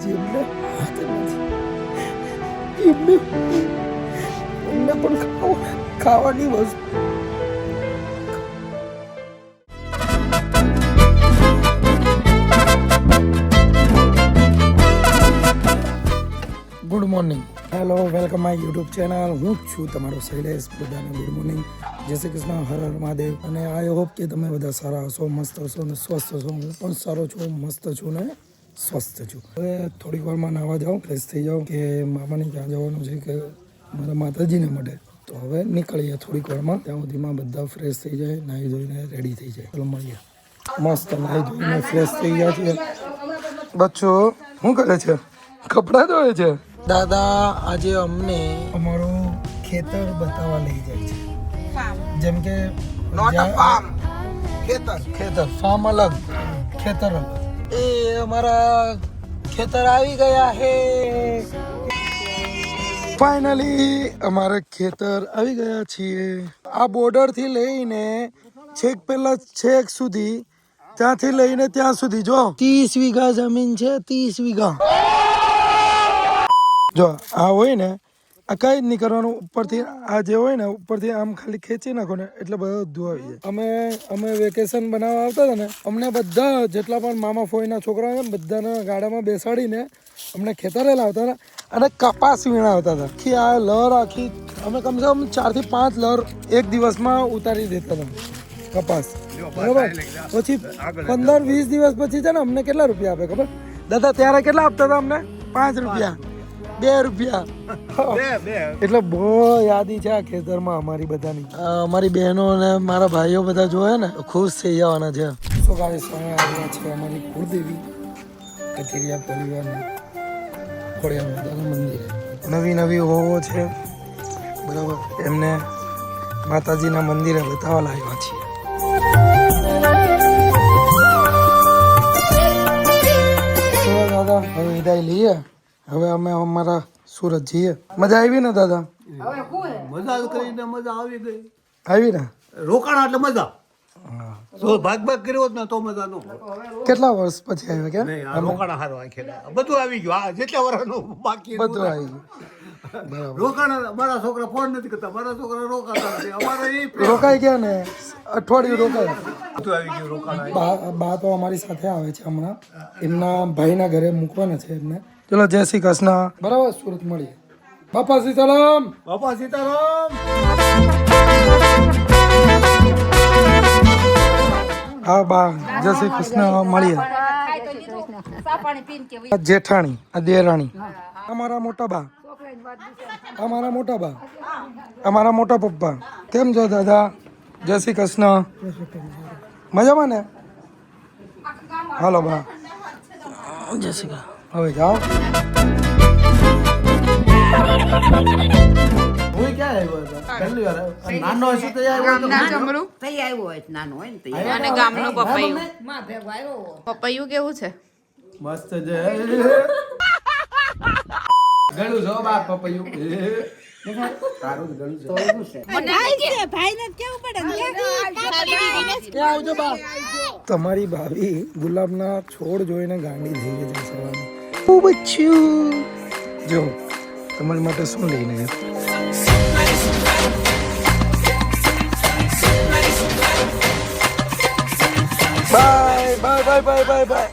જેમને હાથ નથી એમને પણ ખાવાની વસ્તુ good morning hello welcome my YouTube channel હું છું તમારો શૈલેષ બધાને ગુડ મોર્નિંગ જય શ્રી કૃષ્ણ હર હર મહાદેવ અને આઈ હોપ કે તમે બધા સારા હશો મસ્ત હશો અને સ્વસ્થ હશો હું પણ સારો છું મસ્ત છું ને સ્વસ્થ છું હવે થોડીક વારમાં નાહવા જાઉં ફ્રેશ થઈ જાઉં કે મામાને ક્યાં જવાનું છે કે મારા માતાજીને માટે તો હવે નીકળીએ થોડીક વારમાં ત્યાં સુધીમાં બધા ફ્રેશ થઈ જાય નાહી ધોઈને રેડી થઈ જાય ચલો મળીએ મસ્ત નાહી ધોઈને ફ્રેશ થઈ ગયા છીએ બચ્ચો શું કરે છે કપડાં ધોવે છે દાદા આજે અમને અમારું ખેતર બતાવવા લઈ જાય છે જેમ કે ખેતર ફાર્મ અલગ ખેતર અલગ એ અમારા ખેતર આવી ગયા હે ફાઇનલી અમારા ખેતર આવી ગયા છીએ આ બોર્ડર થી લઈને છેક પેલા છેક સુધી ત્યાંથી લઈને ત્યાં સુધી જો 30 વીઘા જમીન છે 30 વીઘા જો આ હોય ને આ કઈ જ નહીં કરવાનું ઉપરથી આ જે હોય ને ઉપરથી આમ ખાલી ખેંચી નાખો ને એટલે બધું આવી જાય અમે વેકેશન બનાવવા આવતા હતા ને અમને બધા જેટલા પણ મામા ફોઈના છોકરા હતા ને બધાના ગાડામાં બેસાડીને અમને ખેતરે લાવતા હતા અને કપાસ વીણાવતા હતા કે આ લર આખી અમે કમસે કમ 4 થી 5 લર એક દિવસમાં ઉતારી દેતા હતા કપાસ બરાબર પછી 15-20 દિવસ પછી છે ને અમને કેટલા રૂપિયા આપે ખબર દાદા ત્યારે કેટલા આપતા હતા અમને 5 રૂપિયા 2 રૂપિયા એટલે બહુ યાદી છે આ ખેતરમાં અમારી બધાની અમારી બહેનો અને મારા ભાઈઓ બધા જોયા ને ખુશ થઈ જવાના છે સો ગાઈસ અમે આવ્યા છે અમારી કુળદેવી કથિરિયા પરિવારની ખોડિયાર માતાનું મંદિર નવી હોવો છે બરાબર એમને માતાજીના મંદિરે બતાવવા લાવ્યા છીએ દાદા હવે વિદાય લઈએ હવે અમે અમારા સુરત જઈએ મજા આવી ને દાદા મજા કરીને મજા આવી ગઈ આવી ને રોકાણા એટલે મજા તો ભાગ કર્યો હોત ને તો મજા નો કેટલા વર્ષ પછી આવ્યા કે રોકાણા હારો આખેલા બધું આવી ગયું આ જેટલા વર્ષનું બાકી બધું આવી ગયું બરાબર રોકાણા મારા છોકરા ફોન નથી કરતા મારા છોકરા રોકાતા નથી અમારે એ રોકાઈ ગયા ને અઠવાડિયું રોકાય બધું આવી ગયું રોકાણા બા તો અમારી સાથે આવે છે હમણાં એમના ભાઈના ઘરે મૂકવાના છે એમને ચલો જય શ્રી કૃષ્ણ બરાબર સુરત મળીએ બાપા સીતારામ બાપા સીતારામ હા બા જય શ્રી કૃષ્ણ મળીએ જેઠાણી આ દેરાણી અમારા મોટા બા અમારા મોટા પપ્પા કેમ છો દાદા જય શ્રી કૃષ્ણ મજામાં ને હાલો બા જય શ્રી કૃષ્ણ હવે જાઓ હું ક્યાં આવ્યો હતો પહેલી વાર નાનો હશે તો ગામના જમરૂ તઈ આવ્યો હોય નાનો હોય ને તઈ અને ગામનું પપૈયું પપૈયું કેવું છે મસ્ત છે ગળું છો બા પપૈયું સારું ગળું છે આવજો બા તમારી ભાભી ગુલાબના છોડ જોઈને ગાંડી થઈ ગઈ છે સવારમાં ખૂબ અચ્છું જો તમારી માટે શું લઈને bye bye bye bye bye bye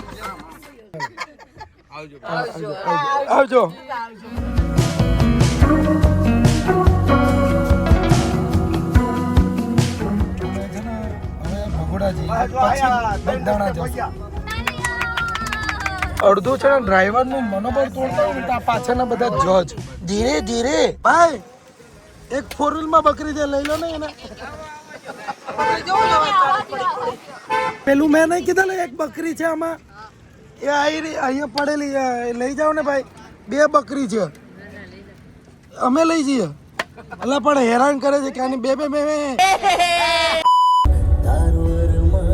આવજો અડધું છે ને ડ્રાઈવર નું મનોબળ તોડતા હોય ને પાછળના બધા જજ ધીરે ધીરે ભાઈ એક 4 માં બકરી દે લઈ લો ને એને પેલું મેં નહીં કીધા એક બકરી છે આમાં એ અહીંયા પડેલી લઈ જાઓ ને ભાઈ 2 બકરી છે અમે લઈ જઈએ એટલે પણ હેરાન કરે છે કે આની બે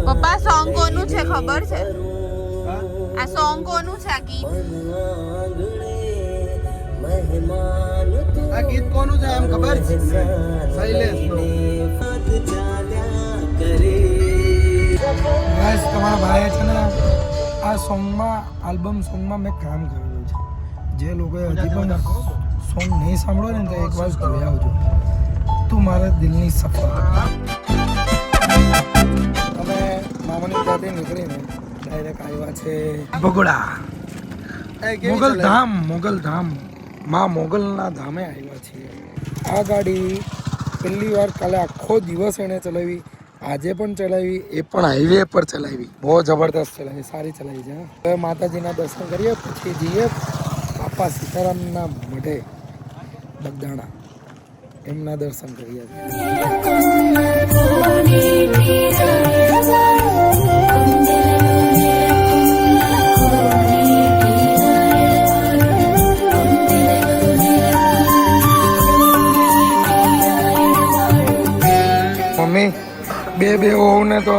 પપ્પા સોંગ કોનું છે ખબર છે આ સોંગ કોનું છે આ ગીત આ ગીત કોનું છે એમ ખબર છે શૈલેષ ગાઈસ તમારા ભાઈએ છે ને આ સોંગમાં આલ્બમ સોંગમાં મેં કામ કરેલું છે જે લોકોએ હજી પણ સોંગ નહીં સાંભળ્યો ને તો એક વાર જોઈ આવજો. તું મારા દિલની સફર. અમે મામાની ત્યાંથી નીકળીને ડાયરેક્ટ આવ્યા છે બગોડા. મોગલધામ માં મોગલના ધામે આવ્યા છીએ. આ ગાડી પહેલી વાર કાલે આખો દિવસ એણે ચલાવી, આજે પણ ચલાવી, એ પણ હાઈવે પર ચલાવી. બહુ જબરદસ્ત ચલાવી, સારી ચલાવી છે. હવે માતાજીના દર્શન કરીએ પછી જઈએ બાપા સીતારામના મઢે બગદાણા, એમના દર્શન કરીએ. મમ્મી બે હોવને તો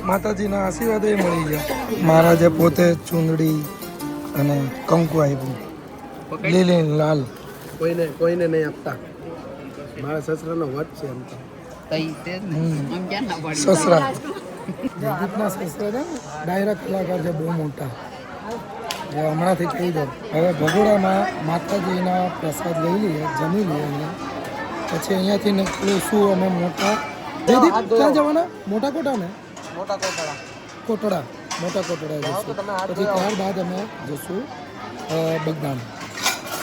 માતાજીના આશીર્વાદ એ મળી ગયા. મહારાજે પોતે ચૂંદડી અને કંકુ આપ્યું, લીલી લાલ. કોઈને નહીં આપતા. મારા સસરાનો વટ છે એમ તો. સસરા જયદીપના સસરા છે, ડાયરેક્ટ કલાકાર છે, બહુ મોટા. જે હમણાંથી કહી દો. હવે ભગોડામાં માતાજીના પ્રસાદ લઈ લઈએ, જમી લઈએ અહીંયા. પછી અહીંયાથી નીકળીશું અમે મોટા જયદીપ ક્યાં જવાના? મોટા કોટા ને કોટડા, મોટા કોટડા જઈશું. પછી ત્યારબાદ અમે જઈશું બગદાણા.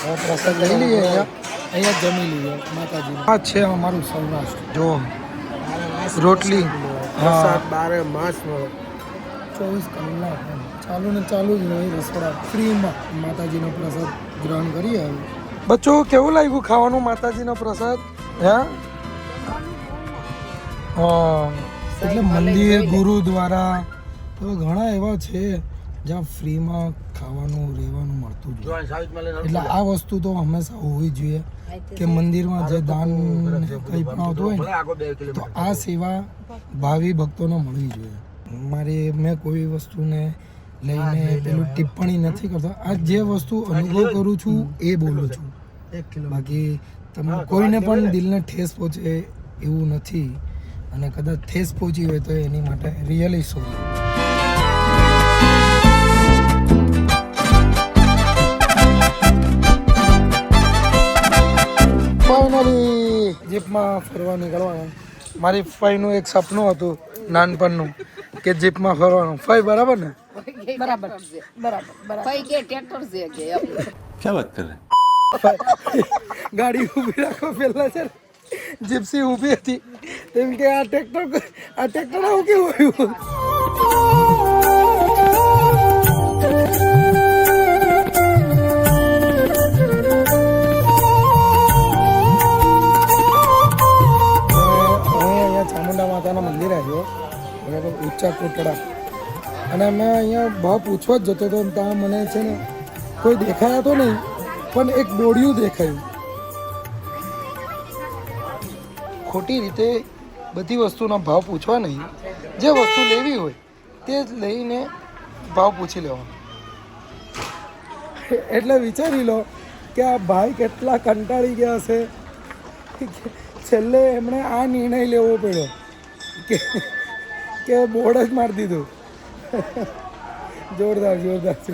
હવે પ્રસાદ લઈ લઈએ અહીંયા જમી લઈએ માતાજી. આ છે અમારું સૌરાષ્ટ્ર. જો રોટલી પ્રસાદ 12 માસ મળે. 24 કલાક ચાલુ ને ચાલુ જ હોય રસોડા. ફ્રીમાં માતાજીનો પ્રસાદ ગ્રહણ કરીએ. હવે બચ્ચો કેવું લાગ્યું ખાવાનું માતાજીનો પ્રસાદ? હા, એટલે મંદિર, ગુરુદ્વારા તો ઘણા એવા છે જ્યાં ફ્રીમાં ખાવાનું રહેવાનું મળતું જ હોય. એટલે આ વસ્તુ તો હંમેશા હોવી જોઈએ કે મંદિરમાં જે દાન કંઈ પણ આવતું હોય ને તો આ સેવા ભાવિ ભક્તોને મળવી જોઈએ. મેં કોઈ વસ્તુને લઈને પેલું ટિપ્પણી નથી કરતો. આ જે વસ્તુ અનુભવ કરું છું એ બોલું છું. બાકી તમે કોઈને પણ દિલને ઠેસ પહોંચે એવું નથી, અને કદાચ ઠેસ પહોંચી હોય તો એની માટે રિયલી સોરી. ફાઇનલી જીપમાં ફરવા નીકળવાનું. મારી ફાઈનું એક સપનું હતું નાનપણનું કે જીપમાં ફરવાનું. ફાઈ બરાબર ને? બરાબર ભાઈ કે ટ્રેક્ટર છે કે ક્યાં વાત કરે? ગાડી ઊભી રાખો પહેલા છે જીપ્સી ઊભી હતી એમ કે આ ટ્રેક્ટર આવું કેવું આવ્યું? અહીંયા ચામુંડા માતાના મંદિર આવ્યો બરાબર, ઊંચા કોટડા. અને અમે અહીંયા ભાવ પૂછવા જ જતો હતો, ત્યાં મને છે ને કોઈ દેખાયા તો નહીં, પણ એક બોડિયું દેખાયું. ખોટી રીતે બધી વસ્તુના ભાવ પૂછવા નહીં, જે વસ્તુ લેવી હોય તે જ લઈને ભાવ પૂછી લેવાનો. એટલે વિચારી લો કે આ ભાઈ કેટલા કંટાળી ગયા હશે. છેલ્લે એમણે આ નિર્ણય લેવો પડ્યો કે બોર્ડ જ મારી દીધું. જોરદાર છે.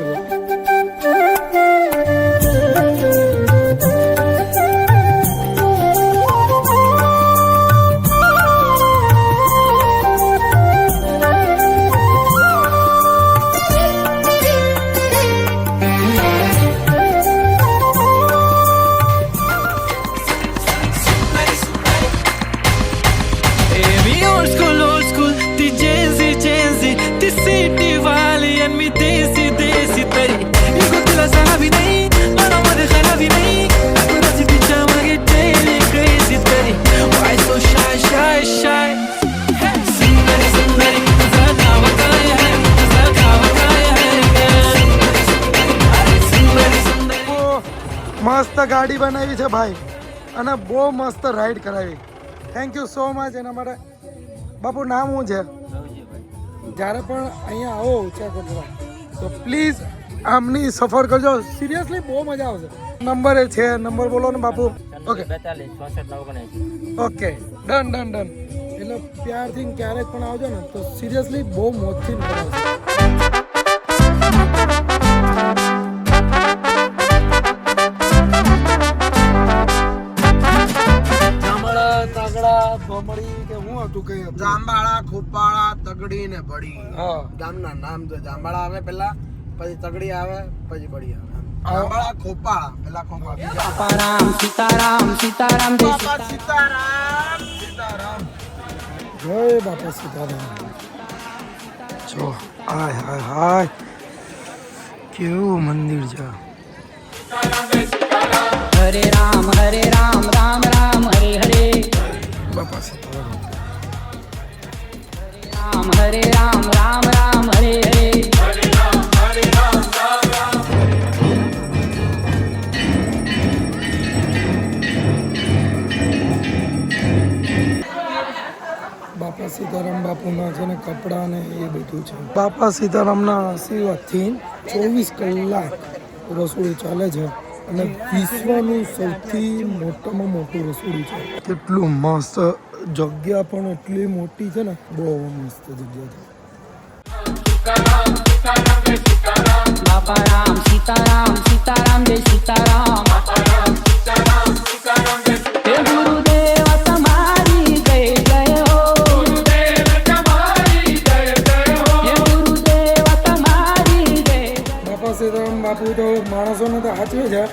મસ્ત ગાડી બનાવી છે ભાઈ, અને બહુ મસ્ત રાઈડ કરાવી. થેન્ક યુ સો મચ એના માટે. બાપુ નામ શું છે? જ્યારે પણ અહીંયા આવો ઊંચા કોટડા તો પ્લીઝ આમની સફર કરજો. સિરિયસલી બહુ મજા આવશે. નંબર એ છે, નંબર બોલો ને બાપુ. Okay okay, done. એટલે પ્યારથી ક્યારેક પણ આવજો ને તો સિરિયસલી બહુ મોજથી કરાવશે. બીજું કઈ હતું જાંબાળા ખોપાળા તગડી ને બળી હા ગામના નામ તો જાંબાળા આવે પેલા, પછી તગડી આવે, પછી બળી આવે. જાંબાળા ખોપાળા પેલા ખોપા બાપા સીતારામ જય બાપા સીતારામ. જો હાય હાય હાય કેવું મંદિર છે. हरे राम राम राम हरे हरे બાપા સીતારામ. हरे राम राम हरे हरे બાપા સીતારામ બાપુના છે ને કપડા ને એ બધું છે. બાપા સીતારામના આશીર્વાદથી 24 કલાક રસોડું ચાલે છે અને વિશ્વનું સૌથી મોટામાં મોટું રસોડું છે. કેટલું મસ્ત જગ્યા પણ એટલી મોટી છે ને, બહુ મસ્ત જગ્યા છે. बापा राम सीताराम जय सीताराम हे गुरुदेव तुम्हारी जय जय हो हे गुरुदेव तुम्हारी जय બાપા સીતારામ બાપુ તો માણસોને તો હાચવે છે.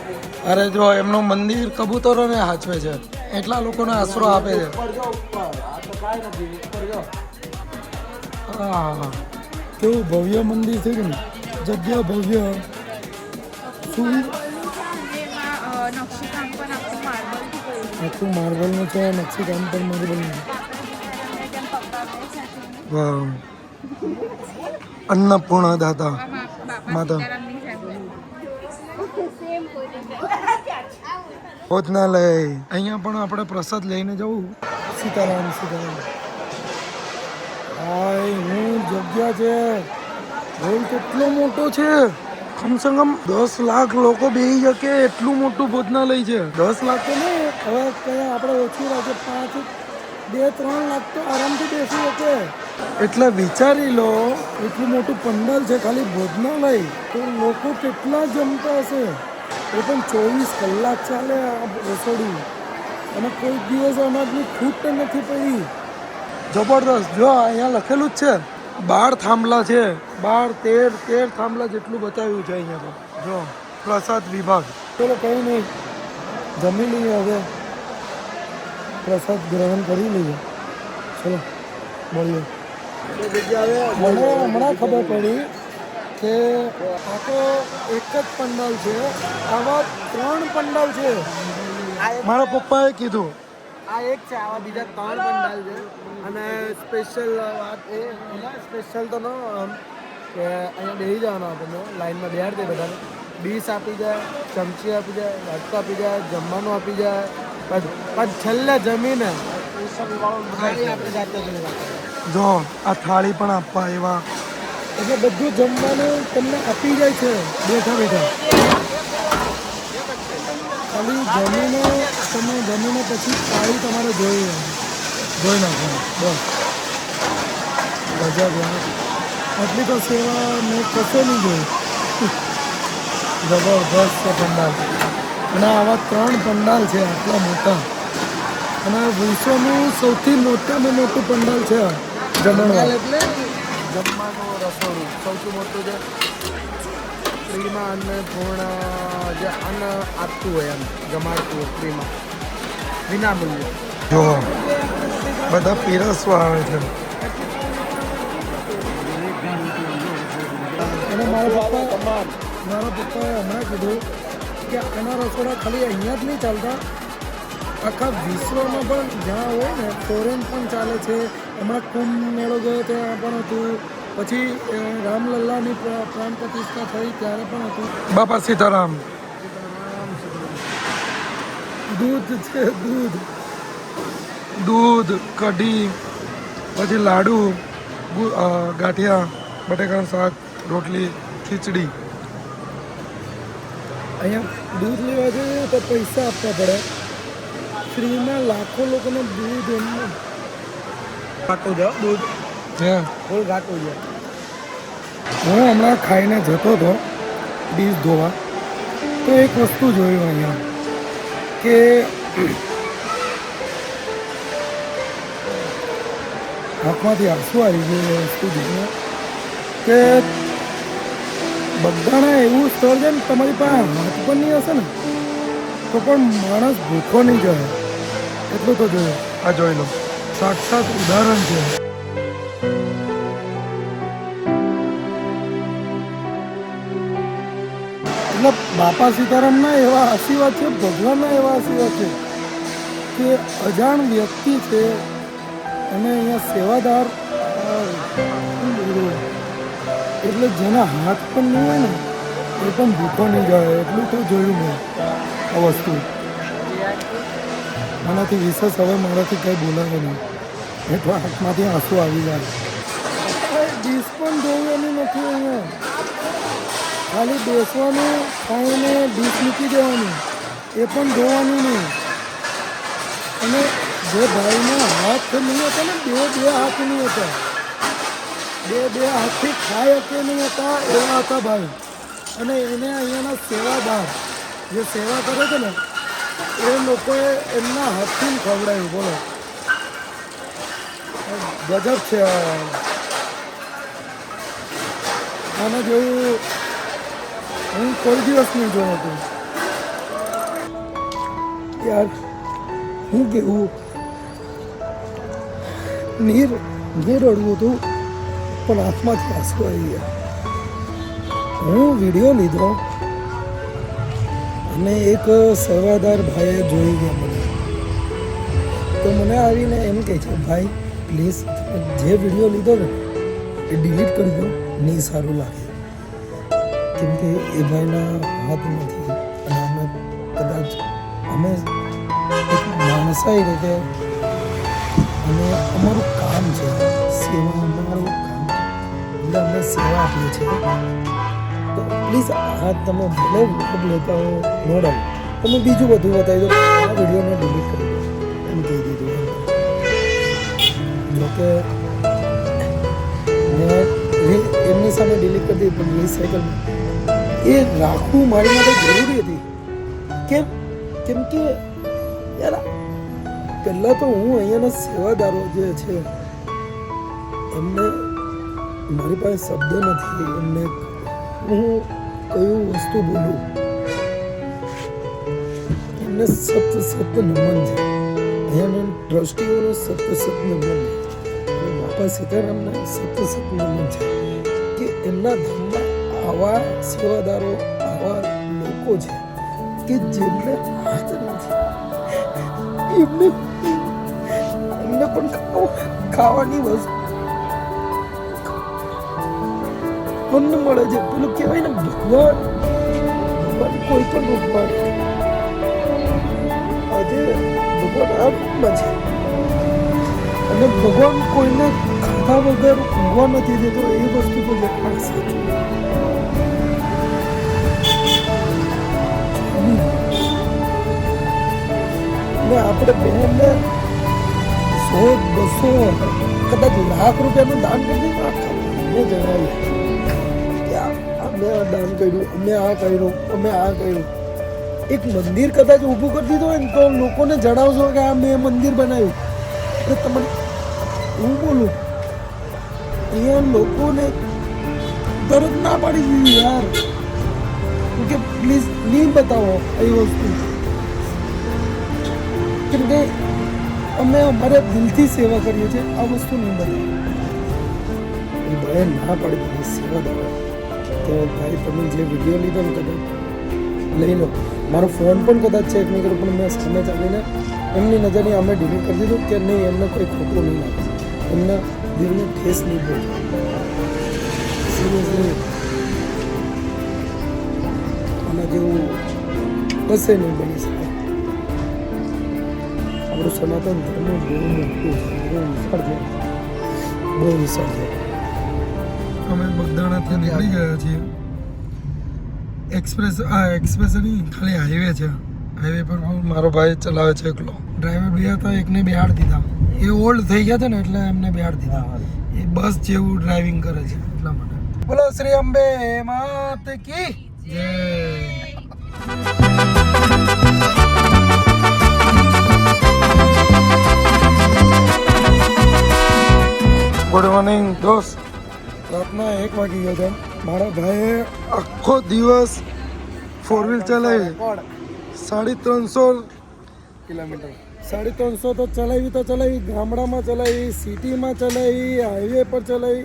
અરે જો એમનું મંદિર કબૂતરોને હાચવે છે, એટલા લોકોને આશરો આપે છે. હા કેવું ભવ્ય મંદિર છે કે નહીં? જગ્યા ભવ્ય શું નકશીકામ પણ આખું માર્બલથી કર્યું આખું માર્બલનું છે, નકશીકામ પણ માર્બલનું. વાવ અન્નપૂર્ણા દાતા માતા ભોજનાલય. અહીંયા પણ આપણે પ્રસાદ લઈને જવું. સીતારામ સીતારામ. હાય હું જગ્યા છે, હોલ કેટલો મોટો છે. કમસે કમ 10 લાખ લોકો બેસી શકે એટલું મોટું ભોજનાલય છે. 10 લાખ તો નહીં, હવે કયા આપણે ઓછું રાખે 2-3 લાખ તો આરામથી બેસી શકે. એટલે વિચારી લો એટલું મોટું પંડાલ છે ખાલી ભોજનાલય, તો લોકો કેટલા જમતા હશે. એ પણ 24 કલાક ચાલે આ રસોડું, અને કોઈ દિવસ અનાજની ખૂટ નથી પડી. જબરદસ્ત. જો અહીંયા લખેલું જ છે 12 થાંભલા છે, 13 થાંભલા જેટલું બતાવ્યું છે અહીંયા તો. જો પ્રસાદ વિભાગ. ચલો કંઈ નહીં, જમી લઈએ હવે, પ્રસાદ ગ્રહણ કરી લઈએ. ચલો મળીએ. મને હમણાં ખબર પડી કે આ તો એક જ પંડાલ છે, આવા 3 પંડાલ છે. મારા પપ્પાએ કીધું. આ એક છે, આવા બીજા 3 પંડાલ છે. અને સ્પેશિયલ વાત એ સ્પેશિયલ તો ન કે અહીંયા બેસી જવાના તમે લાઈનમાં બેહાડી દે બધાને, ડીશ આપી જાય, ચમચી આપી જાય, વાટકો આપી જાય, જમવાનું આપી જાય, પછી છેલ્લે જમીને થાળી આપણી જાતે જ જો આ થાળી પણ આપવા એવા, એટલે બધું જમવાનું તમને આપી જાય છે બેઠા બેઠા. ખાલી જમીને તમે જમીને પછી થાળી તમારે જોઈ નાખવાની બસ. મજા ગયો. આટલી તો સેવા મેં કશે નહીં જોઈ. જબરદસ્ત છે પંડાલ. અને આવા 3 પંડાલ છે આટલા મોટા, અને વિશ્વનું સૌથી મોટામાં મોટું પંડાલ છે જમણવાર. એટલે જમવાનું રસોડું સૌથી મોટું છે. ફ્રીમાં અન્નપૂર્ણ જે અન્ન આપતું હોય એમ જમાડતું હોય ફ્રીમાં વિના મૂલ્યે. જો બધા પીરસવા આવે છે. અને મારા પપ્પાએ હમણાં કીધું કે આના રસોડા ખાલી અહીંયા જ નહીં ચાલતા, આખા વિશ્વમાં પણ જ્યાં હોય ને ફોરેન પણ ચાલે છે. હમણાં કુંભ મેળો ગયો ત્યાં પણ હતું, પછી રામલલ્લાની પ્રાણ પ્રતિષ્ઠા થઈ ત્યારે પણ હતું. બાપા સીતારામ. દૂધ છે, દૂધ કઢી, પછી લાડુ, ગાંઠિયા, બટેકાનું શાક, રોટલી, ખીચડી. અહીંયા દૂધ લેવા જઈએ તો પૈસા આપવા પડે. ફ્રીમાં લાખો લોકોને દૂધ એમને ઘાટું છે દૂધ, હે. ફૂલ ઘાટું છે. હું હમણાં ખાઈને જતો હતો ડીશ ધોવા, તો એક વસ્તુ જોયું અહીંયા કે આંખમાંથી આંસુ આવી ગયું એ વસ્તુ જોઈને કે બધાના એવું સ્થળ છે ને તમારી પાસે હાથ પણ નહીં હશે ને તો પણ માણસ ભૂખો નહીં જાય એટલું તો જોઈએ. આ જોઈ લો, સાક્ષાત ઉદાહરણ છે. એટલે બાપા સીતારામના એવા આશીર્વાદ છે, ભગવાનના એવા આશીર્વાદ છે કે અજાણ વ્યક્તિ છે અને અહીંયા સેવાદાર શું બોલું, એટલે જેના હાથ પણ નહીં હોય ને એ પણ ભૂખો નહીં જાય એટલું તો જોયું મેં આ વસ્તુ. આનાથી વિશેષ હવે મારાથી કંઈ બોલાવે નહીં એટલે આંખમાંથી આંસુ આવી જાય. ડીશ પણ જોવાની નથી અહીંયા, ખાલી બેસવાનું, ખાઈને ડીશ મૂકી દેવાની, એ પણ જોવાનું નહીં. અને જે ભાઈના હાથ નહીં હતા ને બે હાથ નહીં હતા, બે હાથથી ખાઈ શકે નહીં હતા એવા હતા ભાઈ. અને એને અહીંયાના સેવાદાર જે સેવા કરે છે ને એ લોકોએ એમના હાથથી ખવડાવ્યું. બોલો, ગજબ છે. આના જેવું હું કોઈ દિવસ નહીં જોયો હતું યાર. હું કેવું, નીર રડવું હતું પણ આંખમાંથી આંસુ આવી ગયા. હું વિડીયો લીધો અને એક સેવાદાર ભાઈએ જોઈ ગયા મને, તો મને આવીને એમ કહે છે, ભાઈ પ્લીઝ જે વિડીયો લીધો ને એ ડિલીટ કરી દો, નહીં સારું લાગે. કેમ કે એ ભાઈના હાથ નથી અને અમે કદાચ અમે એક માણસાઈ રીતે અને અમારું કામ છે સેવા, અમારું કામ એટલે અમે સેવા આપીએ છીએ. તો પ્લીઝ આ તમે ભલે વ્લોગ લેતા હો નો ડાઉટ, તમે બીજું બધું બતાવી દો, આ વિડીયોને ડિલીટ કરી દો એમ કહી દીધું. જોકે મેં એમની સામે ડિલીટ કરી દીધી પણ રિસાયકલ એ રાખવું મારી માટે જરૂરી હતી. કેમ કે યાર પહેલાં તો હું અહીંયાના સેવાદારો જે છે એમને મારી પાસે શબ્દ નથી, એમને હું કયું વસ્તુ બોલું, એમને સત નમન છે. અહીંયાના ટ્રસ્ટીઓનો સત નમન છે. બાપા સીતારામને સત નમન છે કે એમના ધામમાં આવા સેવાદારો, આવા લોકો છે કે જેમને હાથ નથી, એમને પણ ખાવાની વસ્તુ અન્ન મળે છે. પેલું કહેવાય ને ભગવાન કોઈ પણ રૂપમાં, આજે ભગવાન આ રૂપમાં છે અને ભગવાન કોઈને ખાધા વગર ઊંઘવા નથી દેતો. એ વસ્તુ તો જે સાચું. આપણે બહેનને 100-200 કદાચ લાખ રૂપિયાનું દાન કરી જણાવીએ કે અમે આ દાન કર્યું, અમે આ કર્યું, અમે આ કર્યું. એક મંદિર કદાચ ઊભું કરી દીધું હોય ને તો લોકોને જણાવશો કે આ મેં મંદિર બનાવ્યું. એટલે તમને હું બોલું, અહીંયા લોકોને તરત ના પાડી દીધી યાર કે પ્લીઝ નહીં બતાવો એ વસ્તુ. કેમ કે અમે અમારા દિલથી સેવા કરીએ છીએ, આ વસ્તુ નહીં બને. ભાઈ ના પાડી દીધી સેવા. તો ભાઈ તમે જે વિડીયો લીધો ને કદાચ લઈ લો, મારો ફોન પણ કદાચ ચેક નહીં કર્યો પણ મેં સામે ચાલીને એમની નજરની અમે ડિલીટ કરી દીધું કે નહીં, એમને કોઈ ખોટું નહીં લાગે, એમના દિલને ઠેસ નહીં પહોંચે. સિરિયસલી આના જેવું કશે નહીં બની શકે. આપણું સનાતન ધર્મ બહુ મોટું છે, બહુ વિશાળ છે. અમે બગદાણાથી નીકળી ગયા છીએ. એક્સપ્રેસ નહીં, ખાલી હાઈવે છે. હાઈવે પર મારો ભાઈ ચલાવે છે એકલો. ડ્રાઈવર બે હતા, એકને બેહાડ દીધા. એ ઓલ્ડ થઈ ગયા હતા ને એટલે એમને બેહાડ દીધા. એ બસ જેવું ડ્રાઇવિંગ કરે છે એટલા માટે. બોલો શ્રી અંબે માત કી જય. દોસ્ત રાતના 1 વાગી ગયો છે. મારા ભાઈએ આખો દિવસ 4 વ્હીલ ચલાવી. 350 કિલોમીટર 350 તો ચલાવી ગામડામાં ચલાવી, સિટીમાં ચલાવી, હાઈવે પર ચલાવી,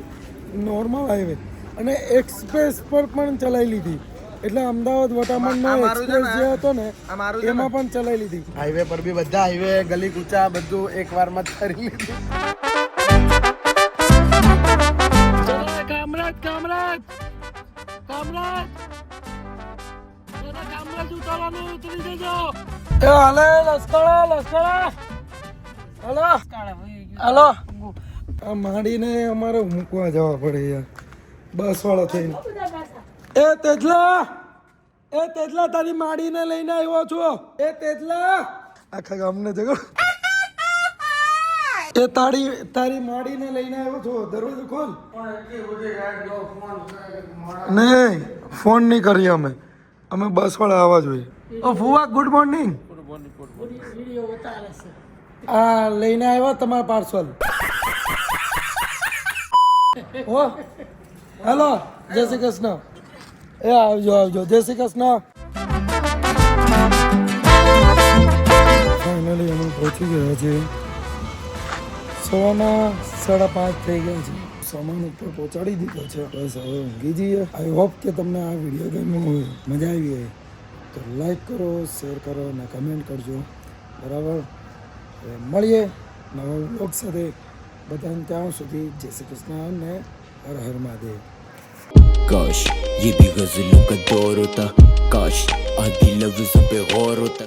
નોર્મલ હાઈવે અને એક્સપ્રેસ પર પણ ચલાવી લીધી. એટલે અમદાવાદ વટામણનો એક્સપ્રેસ જે હતો ને એમાં પણ ચલાવી લીધી. હાઈવે પર બી બધા હાઈવે ગલી કૂચા બધું એક વારમાં જ કરી લીધું. એ હાલે લશ્કરા હાલો. આ માંડીને અમારે મૂકવા જવા પડે યાર, બસ વાળો થઈને. એ તેજલા તારી માડીને લઈને આવ્યો છો. એ તેજલા આખા ગામને જગો. એ તારી માડીને લઈને આવ્યો છો. દરવાજો ખોલ. નહીં ફોન નહીં કરીએ અમે બસ વાળા આવવા જોઈએ. ઓ ફુવા ગુડ મોર્નિંગ. આ લઈને આવ્યા તમારા પાર્સલ. હો હેલો જય શ્રી કૃષ્ણ. એ આવજો જય શ્રી કૃષ્ણ. ફાઇનલી અમે પહોંચી ગયા છીએ. સવારના 5:30 થઈ ગયા છે. સામાન ઉપર પહોંચાડી દીધો છે. બસ હવે ઊંઘી જઈએ. આઈ હોપ કે તમને આ વિડીયો ગમ્યો હોય, મજા આવી હોય તો લાઈક કરો, શેર કરો અને કમેન્ટ કરજો. બરાબર, હવે મળીએ નવા વ્લોગ સાથે. બધાને ત્યાં સુધી જય શ્રી કૃષ્ણ અને હર હર મહાદેવ. काश ये भी गजलों का दौर होता, काश आदि लफ्ज़ों पे गौर होता.